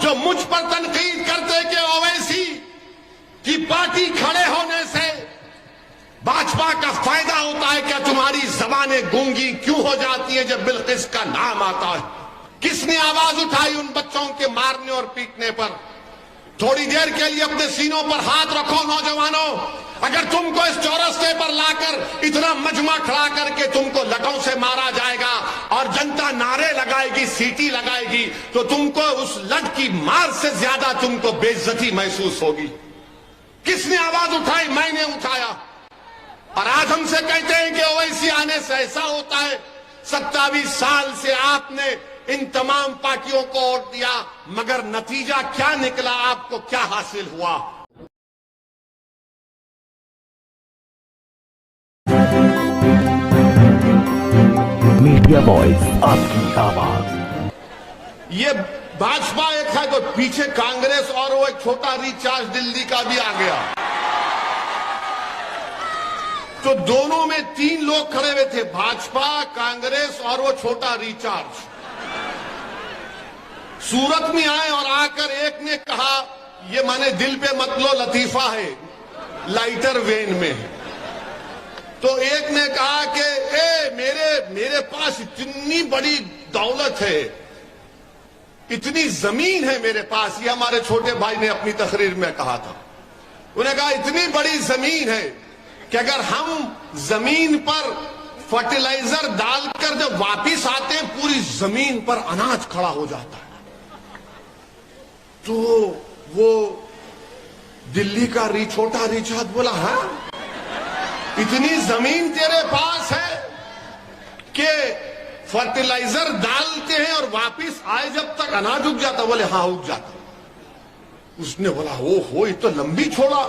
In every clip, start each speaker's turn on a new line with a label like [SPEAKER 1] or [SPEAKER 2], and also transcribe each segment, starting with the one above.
[SPEAKER 1] जो मुझ पर तनकीद करते कि ओवैसी की पार्टी खड़े होने से भाजपा का फायदा होता है, क्या तुम्हारी जबानें गूंगी क्यों हो जाती है जब बिल्किस का नाम आता है? किसने आवाज उठाई उन बच्चों के मारने और पीटने पर? थोड़ी देर के लिए अपने सीनों पर हाथ रखो नौजवानों। अगर तुमको इस चौरस्ते पर लाकर इतना मजमा खड़ा करके तुमको लटों से मारा जाएगा और जनता नारे लगाएगी, सीटी लगाएगी, तो तुमको उस लट की मार से ज्यादा तुमको बेइज्जती महसूस होगी। किसने आवाज उठाई? मैंने उठाया। और आज हमसे कहते हैं कि ओवैसी आने से ऐसा होता है। 27 साल से आपने इन तमाम पार्टियों को वोट दिया, मगर नतीजा क्या निकला? आपको क्या हासिल हुआ?
[SPEAKER 2] मीडिया वॉइस, आपकी आवाज।
[SPEAKER 1] ये भाजपा एक है तो पीछे कांग्रेस और वो एक छोटा रिचार्ज दिल्ली का भी आ गया। तो दोनों में 3 लोग खड़े हुए थे, भाजपा, कांग्रेस और वो छोटा रिचार्ज। सूरत में आए और आकर एक ने कहा, ये माने दिल पे मत लो, लतीफा है, लाइटर वेन में। तो एक ने कहा कि मेरे पास इतनी बड़ी दौलत है, इतनी जमीन है मेरे पास। ये हमारे छोटे भाई ने अपनी तकरीर में कहा था। उन्हें कहा इतनी बड़ी जमीन है कि अगर हम जमीन पर फर्टिलाइजर डालकर जब वापिस आते हैं, पूरी जमीन पर अनाज खड़ा हो जाता है। तो वो दिल्ली का छोटा रिचार्ज बोला, हाँ इतनी जमीन तेरे पास है कि फर्टिलाइजर डालते हैं और वापिस आए जब तक अनाज उग जाता? बोले हाँ उग जाता। उसने बोला ओ हो, ये तो लंबी छोड़ा,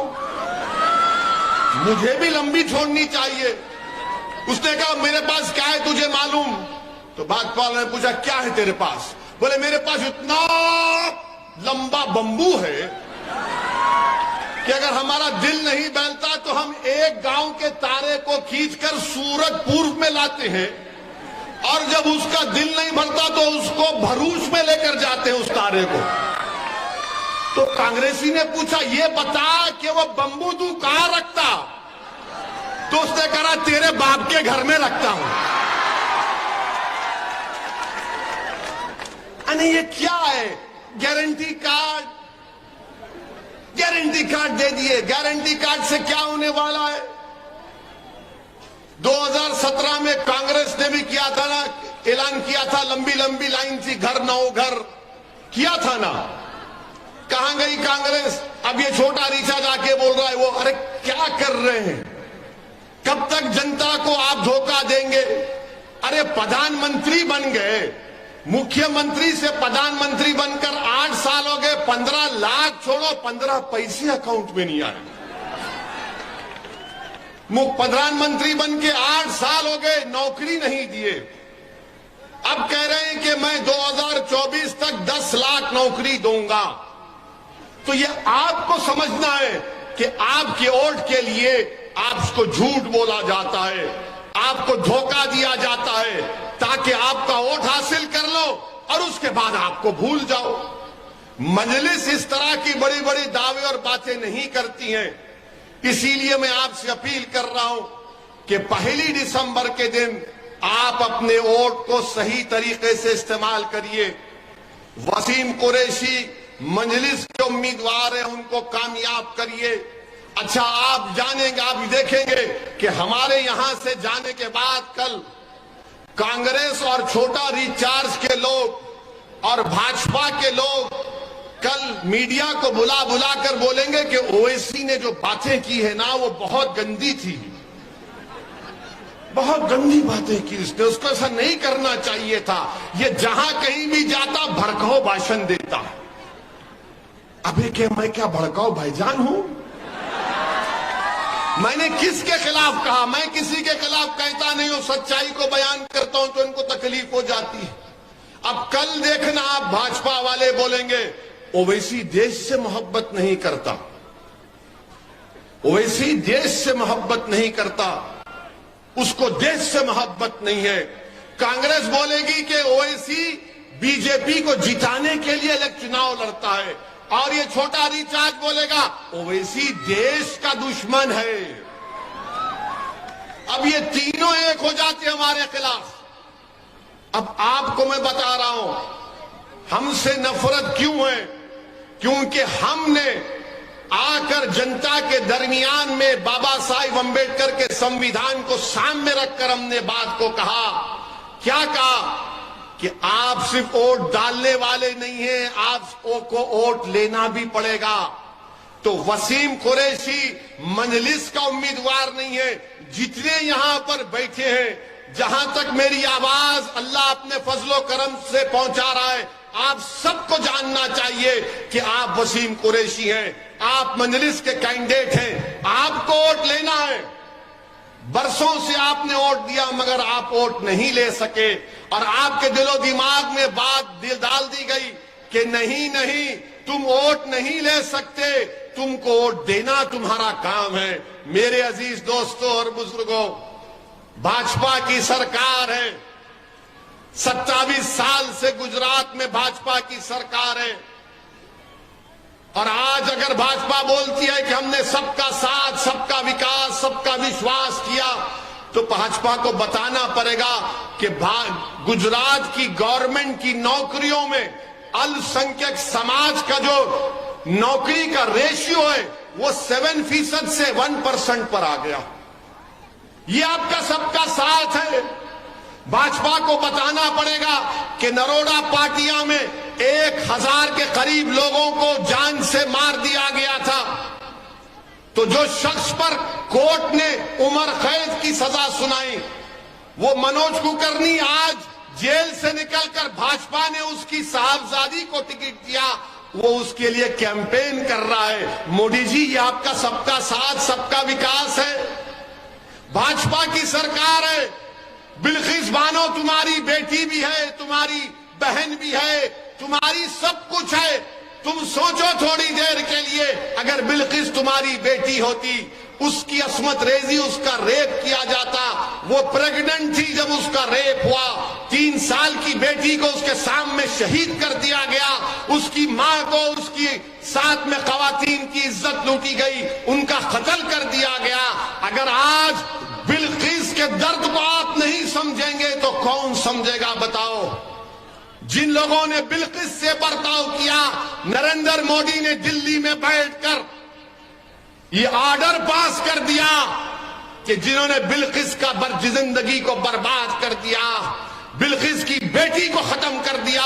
[SPEAKER 1] मुझे भी लंबी छोड़नी चाहिए। उसने कहा मेरे पास क्या है तुझे मालूम? तो भाजपा ने पूछा क्या है तेरे पास? बोले मेरे पास इतना लंबा बंबू है कि अगर हमारा दिल नहीं बहलता तो हम एक गांव के तारे को खींचकर सूरज पूर्व में लाते हैं, और जब उसका दिल नहीं भरता तो उसको भरूच में लेकर जाते हैं उस तारे को। तो कांग्रेसी ने पूछा ये बता कि वो बंबू तू कहां रखता? तो उसने कहा तेरे बाप के घर में रखता हूं। अरे ये क्या है? गारंटी कार्ड दे दिए। गारंटी कार्ड से क्या होने वाला है? 2017 में कांग्रेस ने भी किया था ना, ऐलान किया था, लंबी लंबी लाइन थी, घर न हो घर, किया था ना। कहां गई कांग्रेस? अब ये छोटा रिचार्ज आके बोल रहा है वो, अरे क्या कर रहे हैं? कब तक जनता को आप धोखा देंगे? अरे प्रधानमंत्री बन गए, मुख्यमंत्री से प्रधानमंत्री बनकर 8 साल हो गए, 15 लाख छोड़ो 15 पैसे अकाउंट में नहीं आए। प्रधानमंत्री बन के 8 साल हो गए, नौकरी नहीं दिए। अब कह रहे हैं कि मैं 2024 तक 10 लाख नौकरी दूंगा। तो ये आपको समझना है कि आपके वोट के लिए आपको झूठ बोला जाता है, आपको धोखा दिया जाता है ताकि आपका वोट हासिल कर लो और उसके बाद आपको भूल जाओ। मजलिस इस तरह की बड़ी बड़ी दावे और बातें नहीं करती हैं। इसीलिए मैं आपसे अपील कर रहा हूं कि 1 दिसंबर के दिन आप अपने वोट को सही तरीके से इस्तेमाल करिए। वसीम कुरैशी मजलिस के उम्मीदवार हैं, उनको कामयाब करिए। अच्छा आप जानेंगे, आप देखेंगे कि हमारे यहां से जाने के बाद कल कांग्रेस और छोटा रिचार्ज के लोग और भाजपा के लोग कल मीडिया को बुला कर बोलेंगे कि ओवैसी ने जो बातें की है ना वो बहुत गंदी थी, बहुत गंदी बातें की उसने, उसको ऐसा नहीं करना चाहिए था। ये जहां कहीं भी जाता भड़काऊ भाषण देता है। अबे क्या मैं क्या भड़काऊ भाईजान हूं? मैंने किसके खिलाफ कहा? मैं किसी के खिलाफ कहता नहीं हूं, सच्चाई को बयान करता हूं तो इनको तकलीफ हो जाती है। अब कल देखना आप भाजपा वाले बोलेंगे ओवैसी देश से मोहब्बत नहीं करता, ओवैसी देश से मोहब्बत नहीं करता, उसको देश से मोहब्बत नहीं है। कांग्रेस बोलेगी कि ओवैसी बीजेपी को जिताने के लिए चुनाव लड़ता है, और ये छोटा रिचार्ज बोलेगा ओवैसी देश का दुश्मन है। अब ये तीनों एक हो जाते हमारे खिलाफ। अब आपको मैं बता रहा हूं हमसे नफरत क्यों है, क्योंकि हमने आकर जनता के दरमियान में बाबा साहिब अंबेडकर के संविधान को सामने रखकर हमने बात को कहा। क्या कहा कि आप सिर्फ वोट डालने वाले नहीं हैं, आपको वोट लेना भी पड़ेगा। तो वसीम कुरैशी मजलिस का उम्मीदवार नहीं है, जितने यहां पर बैठे हैं, जहां तक मेरी आवाज अल्लाह अपने फजलो करम से पहुंचा रहा है, आप सबको जानना चाहिए कि आप वसीम कुरैशी हैं, आप मजलिस के कैंडिडेट हैं, आपको वोट लेना है। बरसों से आपने वोट दिया मगर आप वोट नहीं ले सके, और आपके दिलो दिमाग में बात डाल दी गई कि नहीं नहीं तुम वोट नहीं ले सकते, तुमको वोट देना तुम्हारा काम है। मेरे अजीज दोस्तों और बुजुर्गों, भाजपा की सरकार है, 27 साल से गुजरात में भाजपा की सरकार है, और आज अगर भाजपा बोलती है कि हमने सबका साथ, सबका विकास, सबका विश्वास किया, तो भाजपा को बताना पड़ेगा कि गुजरात की गवर्नमेंट की नौकरियों में अल्पसंख्यक समाज का जो नौकरी का रेशियो है वो 7% से 1% पर आ गया। ये आपका सबका साथ है। भाजपा को बताना पड़ेगा कि नरोडा पाटिया में 1000 के करीब लोगों को जान से मार दिया गया था, तो जो शख्स पर कोर्ट ने उम्र कैद की सजा सुनाई, वो मनोज कुलकर्णी आज जेल से निकलकर भाजपा ने उसकी साहबजादी को टिकट दिया, वो उसके लिए कैंपेन कर रहा है। मोदी जी, ये आपका सबका साथ, सबका विकास है। भाजपा की सरकार है। बिल्किस बानो तुम्हारी बेटी भी है, तुम्हारी बहन भी है, तुम्हारी सब कुछ है। तुम सोचो थोड़ी देर के लिए, अगर बिल्किस तुम्हारी बेटी होती, उसकी अस्मत रेजी, उसका रेप किया जाता, वो प्रेग्नेंट थी जब उसका रेप हुआ, 3 साल की बेटी को उसके सामने शहीद कर दिया गया, उसकी मां को, उसकी साथ में खवातीन की इज्जत लूटी गई, उनका कत्ल कर दिया गया। अगर आज बिल्किस के दर्द को आप नहीं समझेंगे तो कौन समझेगा बताओ। जिन लोगों ने बिल्किस से बर्ताव किया, नरेंद्र मोदी ने दिल्ली में बैठकर ये ऑर्डर पास कर दिया कि जिन्होंने बिल्किस का जिंदगी को बर्बाद कर दिया, बिल्किस की बेटी को खत्म कर दिया,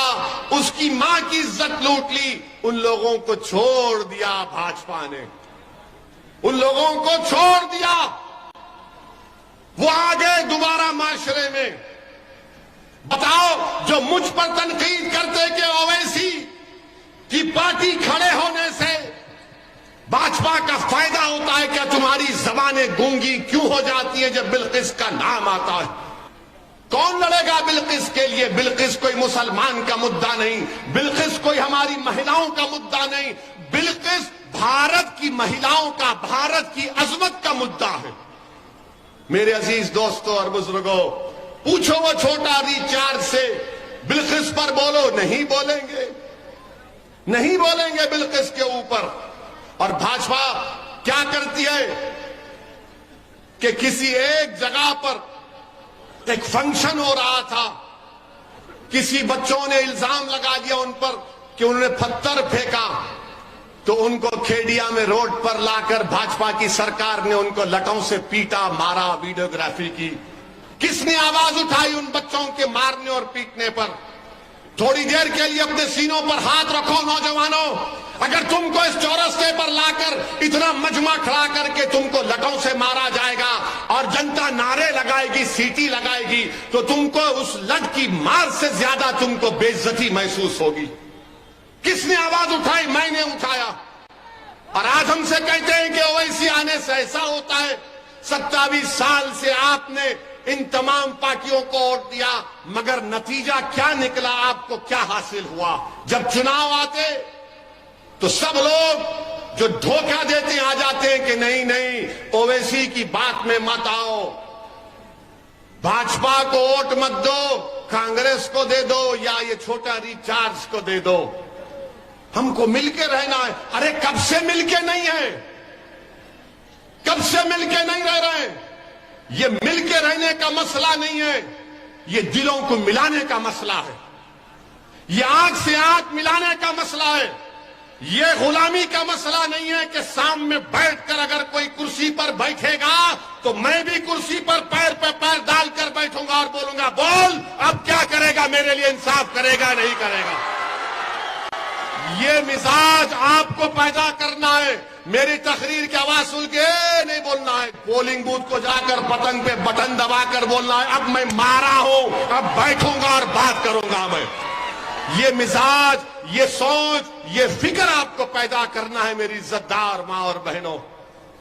[SPEAKER 1] उसकी मां की इज्जत लूट ली, उन लोगों को छोड़ दिया भाजपा ने, उन लोगों को छोड़ दिया। वो आ गए दोबारा माशरे में। बताओ, जो मुझ पर तनकीद करते कि ओवैसी की पार्टी खड़े होने से भाजपा का फायदा होता है, क्या तुम्हारी जबानें गूंगी क्यों हो जाती है जब बिल्किस का नाम आता है? कौन लड़ेगा बिल्किस के लिए? बिल्किस कोई मुसलमान का मुद्दा नहीं, बिल्किस कोई हमारी महिलाओं का मुद्दा नहीं, बिल्किस भारत की महिलाओं का, भारत की अजमत का मुद्दा है। मेरे अजीज दोस्तों और बुजुर्गों, पूछो वो छोटा रिचार्ज से बिल्किस पर बोलो, नहीं बोलेंगे, नहीं बोलेंगे बिल्किस के ऊपर। और भाजपा क्या करती है कि किसी एक जगह पर एक फंक्शन हो रहा था, किसी बच्चों ने इल्जाम लगा दिया उन पर कि उन्होंने पत्थर फेंका, तो उनको खेडिया में रोड पर लाकर भाजपा की सरकार ने उनको लटों से पीटा, मारा, वीडियोग्राफी की। किसने आवाज उठाई उन बच्चों के मारने और पीटने पर? थोड़ी देर के लिए अपने सीनों पर हाथ रखो नौजवानों। अगर तुमको इस चौरस्ते पर लाकर इतना मजमा खड़ा करके तुमको लटों से मारा जाएगा और जनता नारे लगाएगी, सीटी लगाएगी, तो तुमको उस लट की मार से ज्यादा तुमको बेइज्जती महसूस होगी। किसने आवाज उठाई? मैंने उठाया। और आज हमसे कहते हैं कि ओवैसी आने से ऐसा होता है। 27 साल से आपने इन तमाम पार्टियों को वोट दिया, मगर नतीजा क्या निकला? आपको क्या हासिल हुआ? जब चुनाव आते तो सब लोग जो धोखा देते आ जाते हैं कि नहीं नहीं, ओवैसी की बात में मत आओ, भाजपा को वोट मत दो, कांग्रेस को दे दो या ये छोटा रिचार्ज को दे दो, हमको मिलके रहना है। अरे कब से मिलके नहीं है, कब से मिलके नहीं रह रहे हैं? ये मिलके रहने का मसला नहीं है, ये दिलों को मिलाने का मसला है, ये आंख से आंख मिलाने का मसला है। ये गुलामी का मसला नहीं है कि सामने बैठकर अगर कोई कुर्सी पर बैठेगा तो मैं भी कुर्सी पर पैर पे पैर डालकर बैठूंगा और बोलूंगा, बोल अब क्या करेगा, मेरे लिए इंसाफ करेगा नहीं करेगा। ये मिजाज आपको पैदा करना है। मेरी तकरीर की आवाज सुन के नहीं बोलना है, पोलिंग बूथ को जाकर पतंग पे बटन दबाकर बोलना है, अब मैं मारा हूं, अब बैठूंगा और बात करूंगा मैं। ये मिजाज, ये सोच, ये फिक्र आपको पैदा करना है मेरी इज्जतदार मां और बहनों।